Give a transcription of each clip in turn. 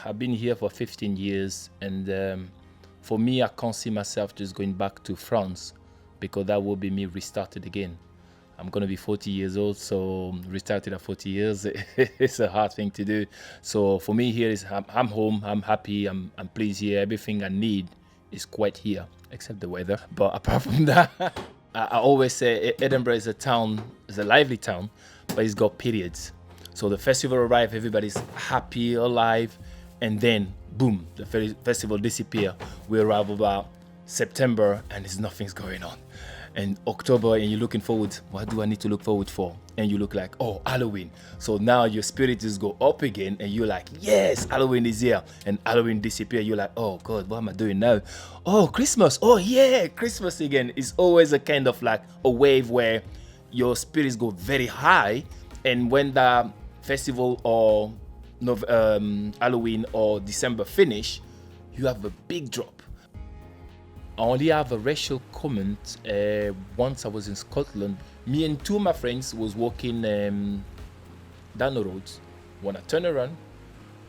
I've been here for 15 years, and for me, I can't see myself just going back to France, because that will be me restarted again. I'm going to be 40 years old, so restarted at 40 years, it's a hard thing to do. So for me here is I'm home, I'm happy, I'm pleased here. Everything I need is quite here, except the weather. But apart from that, I always say Edinburgh is a lively town, but it's got periods. So the festival arrives, everybody's happy, alive, and then boom, the festival disappears. We arrive about September and nothing's going on. And October, and you're looking forward, what do I need to look forward for? And you look like, oh, Halloween. So now your spirit just go up again, and you're like, yes, Halloween is here. And Halloween disappear. You're like, oh God, what am I doing now? Oh, Christmas. Oh yeah, Christmas again. It's always a kind of like a wave where your spirits go very high, and when the festival or Halloween or December finish, you have a big drop. I only have a racial comment. Once I was in Scotland, me and two of my friends was walking down the road. When I turned around,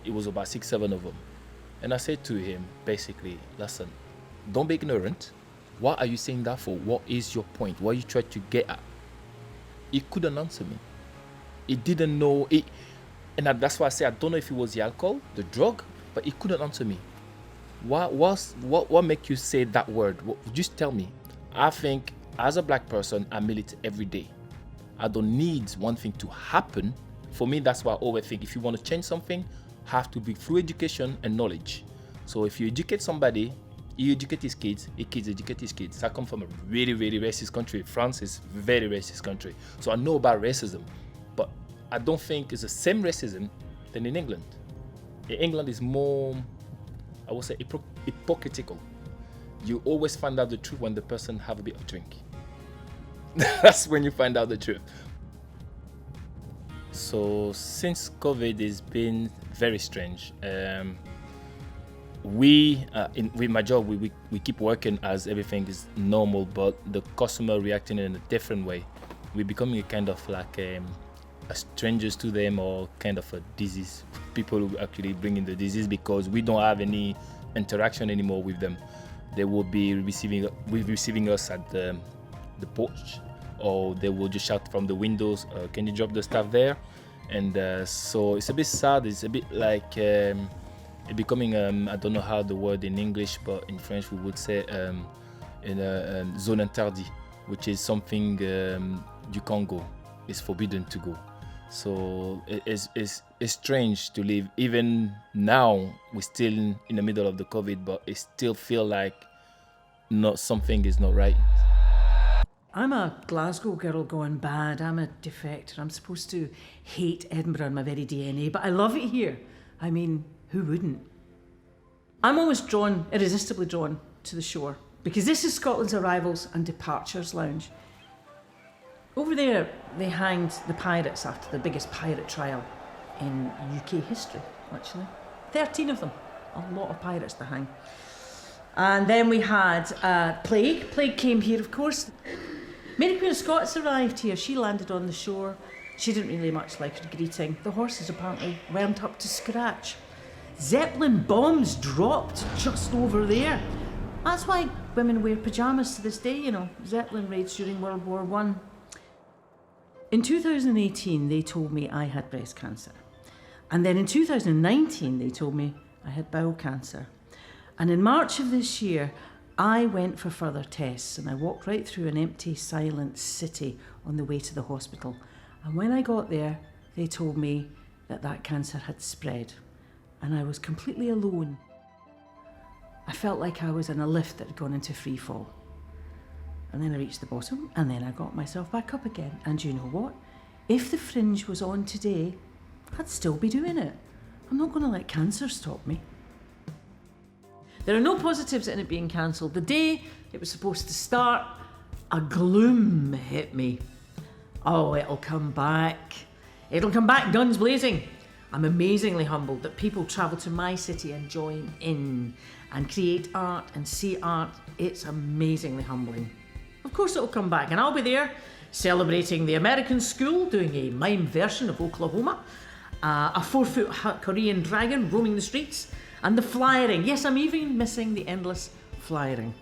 it was about 6-7 of them. And I said to him, basically, listen, don't be ignorant. What are you saying that for? What is your point? What are you trying to get at? He couldn't answer me. He didn't know. And that's why I say I don't know if it was the alcohol, the drug, but he couldn't answer me. What make you say that word? Just tell me. I think as a black person, I militate every day. I don't need one thing to happen. For me, that's why I always think if you want to change something, have to be through education and knowledge. So if you educate somebody, you educate his kids educate his kids. I come from a really, really racist country. France is a very racist country. So I know about racism, but I don't think it's the same racism than in England. In England is more, I would say, hypocritical. You always find out the truth when the person have a bit of drink. That's when you find out the truth. So since COVID, it's been very strange. With my job, we keep working as everything is normal, but the customer reacting in a different way. We're becoming a kind of like a strangers to them, or kind of a disease. People who actually bring in the disease, because we don't have any interaction anymore with them. They will be receiving us at the porch, or they will just shout from the windows, can you drop the stuff there? And so it's a bit sad. It's a bit like it becoming I don't know how the word in English, but in French we would say in a zone interdit, which is something you can't go. It's forbidden to go. So it's strange to live. Even now, we're still in the middle of the COVID, but it still feel like something is not right. I'm a Glasgow girl gone bad. I'm a defector. I'm supposed to hate Edinburgh in my very DNA, but I love it here. I mean, who wouldn't? I'm always irresistibly drawn to the shore, because this is Scotland's arrivals and departures lounge. Over there, they hanged the pirates after the biggest pirate trial in UK history, actually. 13 of them. A lot of pirates to hang. And then we had plague. Plague came here, of course. Mary Queen of Scots arrived here. She landed on the shore. She didn't really much like her greeting. The horses apparently weren't up to scratch. Zeppelin bombs dropped just over there. That's why women wear pyjamas to this day, you know. Zeppelin raids during World War I. In 2018, they told me I had breast cancer. And then in 2019, they told me I had bowel cancer. And in March of this year, I went for further tests, and I walked right through an empty, silent city on the way to the hospital. And when I got there, they told me that cancer had spread, and I was completely alone. I felt like I was in a lift that had gone into free fall. And then I reached the bottom, and then I got myself back up again. And you know what? If the Fringe was on today, I'd still be doing it. I'm not going to let cancer stop me. There are no positives in it being cancelled. The day it was supposed to start, a gloom hit me. Oh, it'll come back. It'll come back guns blazing. I'm amazingly humbled that people travel to my city and join in and create art and see art. It's amazingly humbling. Of course it'll come back, and I'll be there celebrating the American school, doing a mime version of Oklahoma, a 4-foot Korean dragon roaming the streets, and the flyering. Yes, I'm even missing the endless flyering.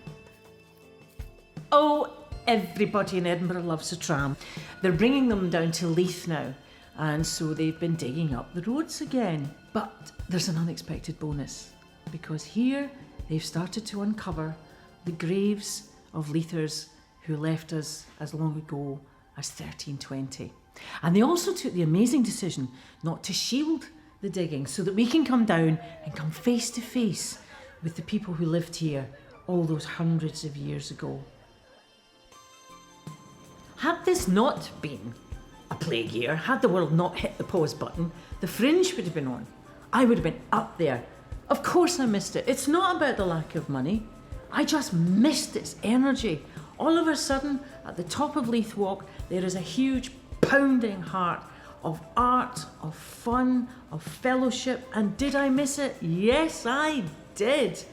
Oh, everybody in Edinburgh loves a tram. They're bringing them down to Leith now, and so they've been digging up the roads again. But there's an unexpected bonus, because here they've started to uncover the graves of Leithers who left us as long ago as 1320. And they also took the amazing decision not to shield the digging, so that we can come down and come face to face with the people who lived here all those hundreds of years ago. Had this not been a plague year, had the world not hit the pause button, the Fringe would have been on. I would have been up there. Of course I missed it. It's not about the lack of money. I just missed its energy. All of a sudden, at the top of Leith Walk, there is a huge pounding heart of art, of fun, of fellowship. And did I miss it? Yes, I did.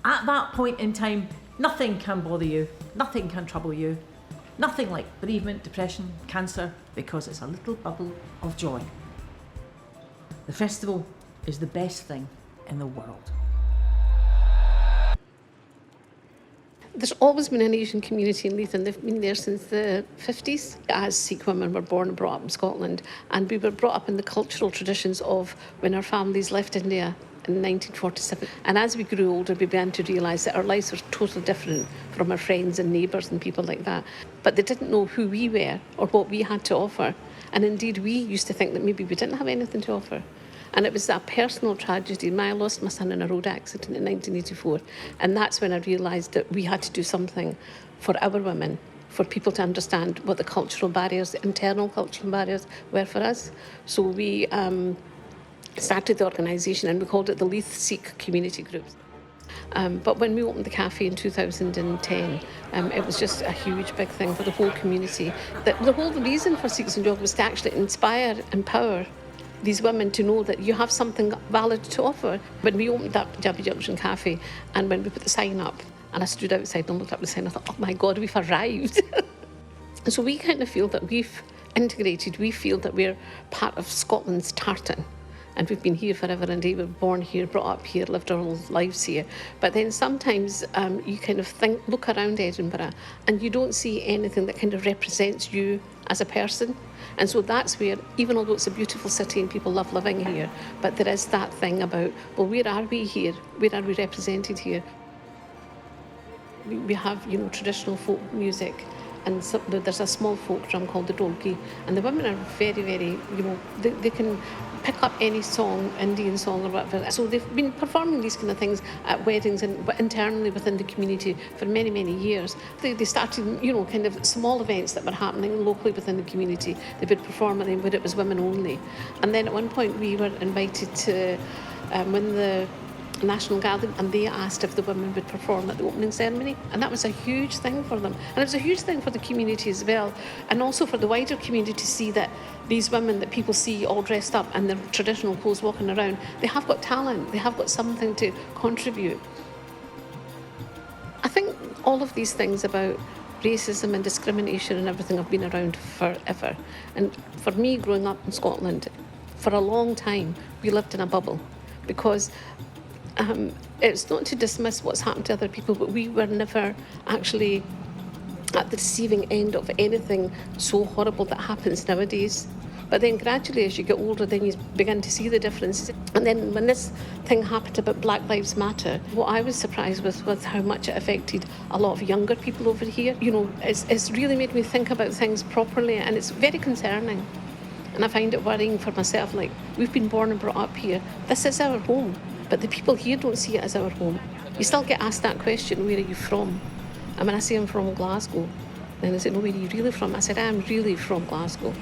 At that point in time, nothing can bother you, nothing can trouble you, nothing like bereavement, depression, cancer, because it's a little bubble of joy. The festival is the best thing in the world. There's always been an Asian community in Leith, and they've been there since the 50s. As Sikh women were born and brought up in Scotland, and we were brought up in the cultural traditions of when our families left India in 1947. And as we grew older, we began to realise that our lives were totally different from our friends and neighbours and people like that. But they didn't know who we were or what we had to offer. And indeed, we used to think that maybe we didn't have anything to offer. And it was that personal tragedy. I lost my son in a road accident in 1984. And that's when I realised that we had to do something for our women, for people to understand what the cultural barriers, the internal cultural barriers were for us. So we started the organisation, and we called it the Leith Sikh Community Groups. But when we opened the cafe in 2010, it was just a huge big thing for the whole community. The whole reason for Sikhs and Jog was to actually inspire, empower these women to know that you have something valid to offer. When we opened up Punjabi Junction Cafe, and when we put the sign up, and I stood outside and looked up the sign, I thought, oh my God, we've arrived. So we kind of feel that we've integrated, we feel that we're part of Scotland's tartan. And we've been here forever and a day. We're born here, brought up here, lived our whole lives here. But then sometimes you kind of look around Edinburgh and you don't see anything that kind of represents you as a person. And so that's where, even although it's a beautiful city and people love living here, but there is that thing about, well, where are we here? Where are we represented here? We have, traditional folk music. And so there's a small folk drum called the dolgi, and the women are very, very, they can pick up any song, Indian song or whatever. So they've been performing these kind of things at weddings and internally within the community for many, many years. They started, kind of small events that were happening locally within the community. They would perform at them, but it was women only. And then at one point we were invited to win the National Gathering, and they asked if the women would perform at the opening ceremony, and that was a huge thing for them, and it was a huge thing for the community as well, and also for the wider community to see that these women that people see all dressed up in their traditional clothes walking around, they have got talent, they have got something to contribute. I think all of these things about racism and discrimination and everything have been around forever, and for me, growing up in Scotland, for a long time we lived in a bubble, because it's not to dismiss what's happened to other people, but we were never actually at the receiving end of anything so horrible that happens nowadays. But then gradually, as you get older, then you begin to see the differences. And then when this thing happened about Black Lives Matter, what I was surprised with was how much it affected a lot of younger people over here. It's really made me think about things properly, and it's very concerning. And I find it worrying for myself, like, we've been born and brought up here. This is our home. But the people here don't see it as our home. You still get asked that question, where are you from? And when I say I'm from Glasgow, then they say, no, where are you really from? I said, I'm really from Glasgow.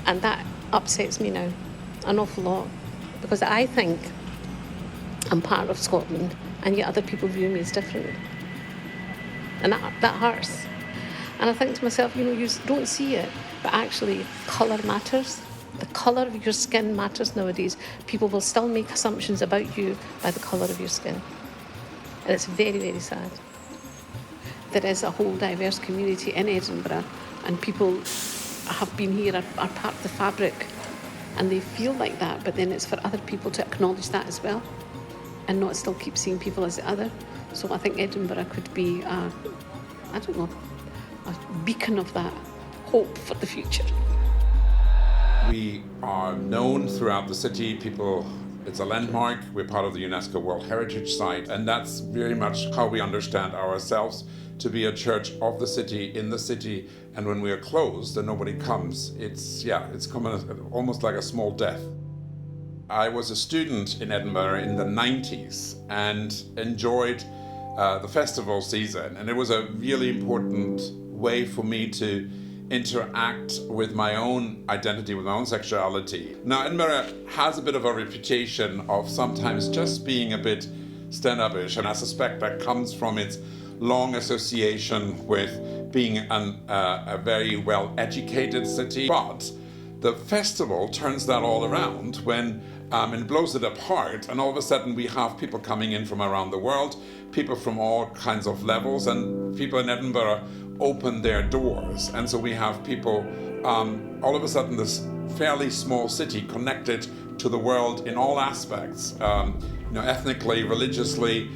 And that upsets me now an awful lot, because I think I'm part of Scotland, and yet other people view me as different. And that hurts. And I think to myself, you don't see it, but actually colour matters. The colour of your skin matters nowadays. People will still make assumptions about you by the colour of your skin. And it's very, very sad. There is a whole diverse community in Edinburgh, and people have been here, are part of the fabric and they feel like that, but then it's for other people to acknowledge that as well and not still keep seeing people as the other. So I think Edinburgh could be, a beacon of that hope for the future. We are known throughout the city. It's a landmark. We're part of the UNESCO World Heritage Site, and that's very much how we understand ourselves, to be a church of the city, in the city. And when we are closed and nobody comes, it's coming almost like a small death. I was a student in Edinburgh in the 90s and enjoyed the festival season, and it was a really important way for me to interact with my own identity, with my own sexuality. Now, Edinburgh has a bit of a reputation of sometimes just being a bit stand-up-ish, and I suspect that comes from its long association with being a very well-educated city. But the festival turns that all around when it blows it apart, and all of a sudden we have people coming in from around the world, people from all kinds of levels, and people in Edinburgh open their doors. And so we have people, all of a sudden this fairly small city connected to the world in all aspects, ethnically, religiously,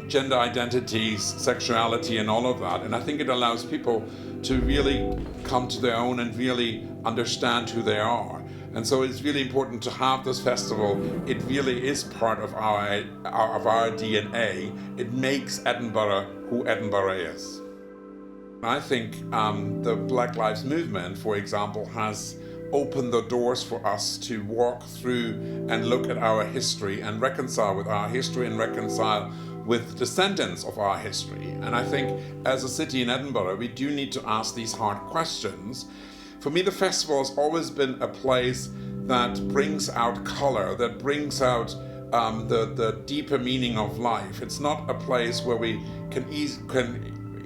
gender identities, sexuality, and all of that. And I think it allows people to really come to their own and really understand who they are. And so it's really important to have this festival. It really is part of our DNA. It makes Edinburgh who Edinburgh is. I think the Black Lives Movement, for example, has opened the doors for us to walk through and look at our history and reconcile with our history and reconcile with descendants of our history. And I think as a city in Edinburgh, we do need to ask these hard questions. For me, the festival has always been a place that brings out color, that brings out the deeper meaning of life. It's not a place where we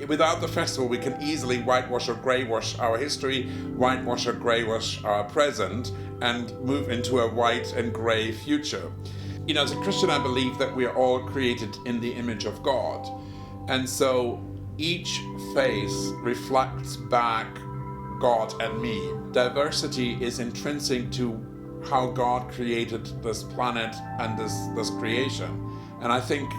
without the festival, we can easily whitewash or greywash our history, whitewash or greywash our present, and move into a white and grey future. As a Christian, I believe that we are all created in the image of God. And so each face reflects back God and me. Diversity is intrinsic to how God created this planet and this creation. And I think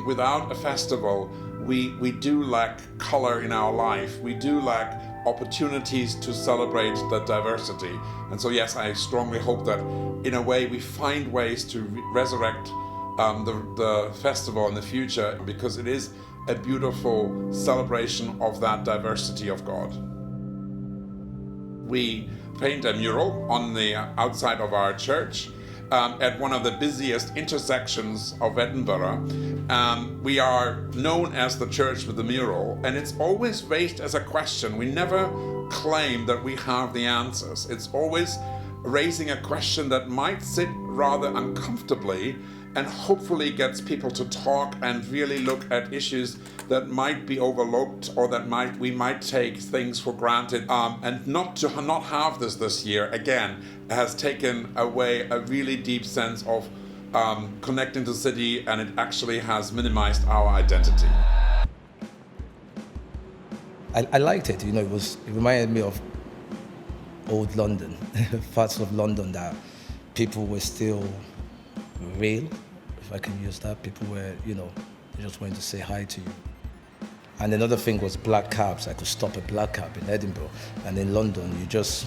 without a festival, we do lack color in our life. We do lack opportunities to celebrate that diversity. And so yes, I strongly hope that in a way we find ways to resurrect the festival in the future, because it is a beautiful celebration of that diversity of God. We paint a mural on the outside of our church at one of the busiest intersections of Edinburgh. We are known as the church with the mural, and it's always raised as a question. We never claim that we have the answers. It's always raising a question that might sit rather uncomfortably and hopefully gets people to talk and really look at issues that might be overlooked, or that we might take things for granted. And not have this year again has taken away a really deep sense of connecting to the city, and it actually has minimized our identity. I liked it. It reminded me of old London, parts of London that people were still real, if I can use that. People were, they just wanted to say hi to you. And another thing was black cabs. I could stop a black cab in Edinburgh, and in London you just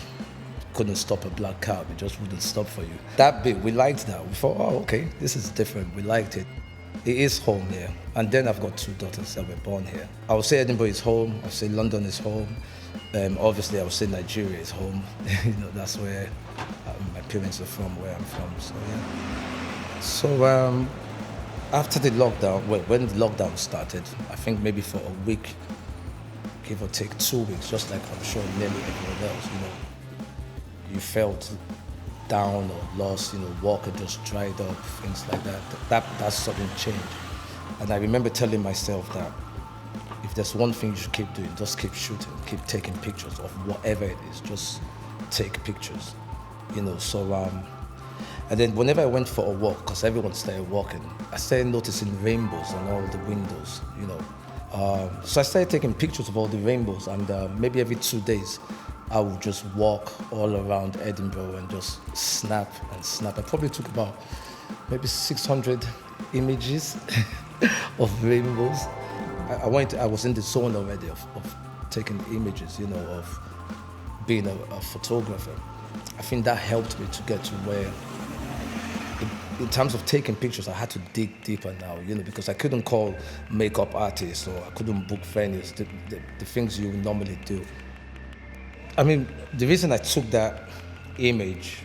couldn't stop a black cab. It just wouldn't stop for you. That bit, we liked that. We thought, oh, okay, this is different. We liked it. It is home here. And then I've got two daughters that were born here. I would say Edinburgh is home. I would say London is home. Obviously, I would say Nigeria is home. That's where my parents are from, where I'm from. So yeah. So after the lockdown, when the lockdown started, I think maybe for a week, give or take 2 weeks, just like I'm sure nearly everyone else, you felt down or lost, water just dried up, things like that. That sudden change. And I remember telling myself that if there's one thing you should keep doing, just keep shooting, keep taking pictures of whatever it is, just take pictures, and then whenever I went for a walk, because everyone started walking, I started noticing rainbows on all the windows, So I started taking pictures of all the rainbows, and maybe every 2 days, I would just walk all around Edinburgh and just snap and snap. I probably took about maybe 600 images of rainbows. I was in the zone already of taking images, you know, of being a photographer. I think that helped me to get to where, in terms of taking pictures, I had to dig deeper now, you know, because I couldn't call makeup artists or I couldn't book venues, the things you would normally do. I mean, the reason I took that image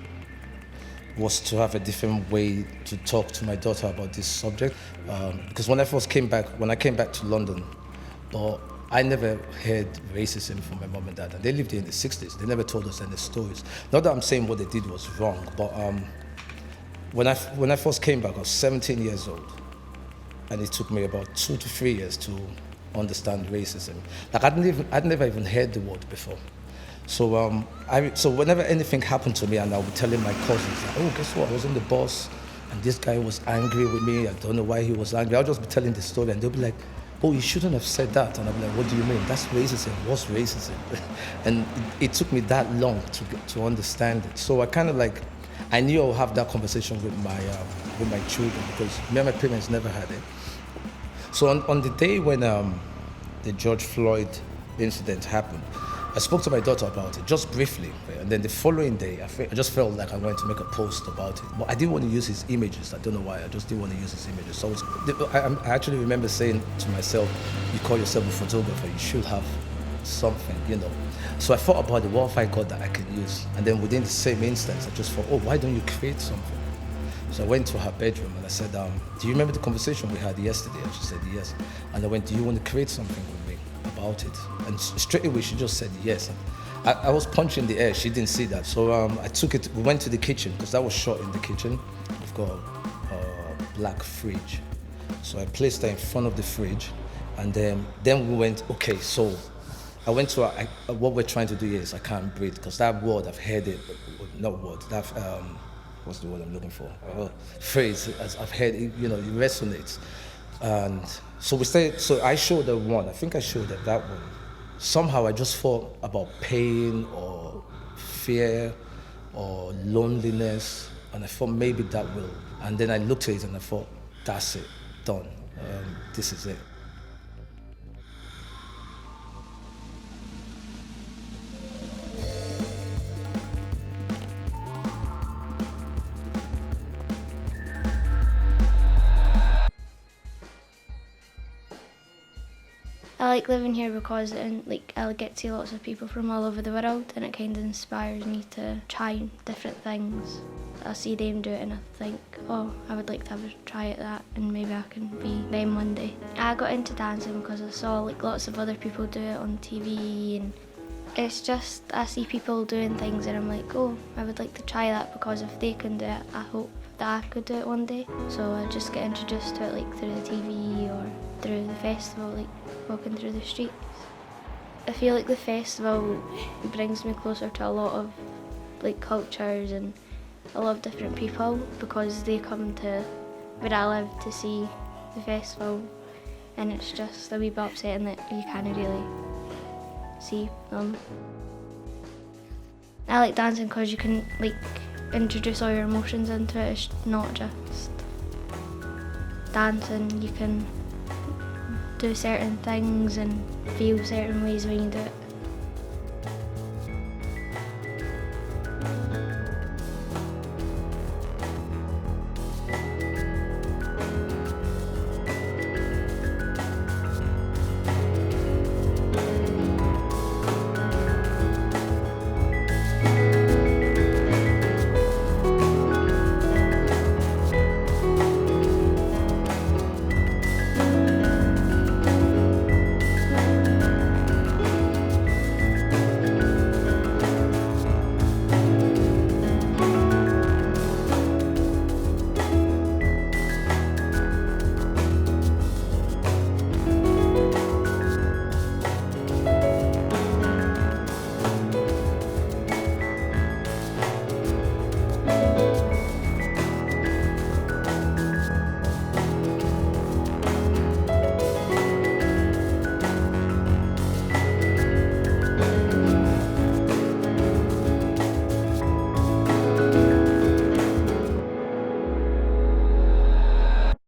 was to have a different way to talk to my daughter about this subject. Because when I came back to London, I never heard racism from my mom and dad. And they lived here in the 60s. They never told us any stories. Not that I'm saying what they did was wrong, but when I first came back, I was 17 years old. And it took me about 2 to 3 years to understand racism. Like I'd never even heard the word before. So so whenever anything happened to me, and I'll be telling my cousins, like, oh, guess what? I was on the bus, and this guy was angry with me. I don't know why he was angry. I'll just be telling the story, and they'll be like, oh, you shouldn't have said that. And I'll be like, what do you mean? That's racism. What's racism? And it took me that long to understand it. So I knew I would have that conversation with my children, because me and my parents never had it. So on the day when the George Floyd incident happened, I spoke to my daughter about it, just briefly, and then the following day, I just felt like I wanted to make a post about it. But I didn't want to use his images. I don't know why, I just didn't want to use his images. So I actually remember saying to myself, you call yourself a photographer, you should have something, you know. So I thought about it, what have I got that I can use? And then within the same instance, I just thought, oh, why don't you create something? So I went to her bedroom and I said, do you remember the conversation we had yesterday? And she said, yes. And I went, do you want to create something with me about it? And straight away she just said yes. I was punching the air, she didn't see that. So I took it, we went to the kitchen, because that was shot in the kitchen. We've got a black fridge. So I placed her in front of the fridge, and then we went, okay, so I went to what we're trying to do here is I can't breathe, because that word, I've heard it, not word, that, what's the word I'm looking for? Phrase, as I've heard it, you know, it resonates. And so I showed her one, I think I showed her that one. Somehow I just thought about pain or fear or loneliness, and I thought maybe that will. And then I looked at it and I thought, that's it, done, this is it. I like living here because I get to see lots of people from all over the world, and it kind of inspires me to try different things. I see them do it and I think, oh, I would like to have a try at that, and maybe I can be them one day. I got into dancing because I saw lots of other people do it on TV, and it's just, I see people doing things and I'm like, oh, I would like to try that, because if they can do it, I hope that I could do it one day. So I just get introduced to it through the TV or through the festival, walking through the streets. I feel like the festival brings me closer to a lot of cultures and a lot of different people, because they come to where I live to see the festival, and it's just a wee bit upsetting that you can't really see them. I like dancing because you can introduce all your emotions into it. It's not just dancing, you can do certain things and feel certain ways when you do it.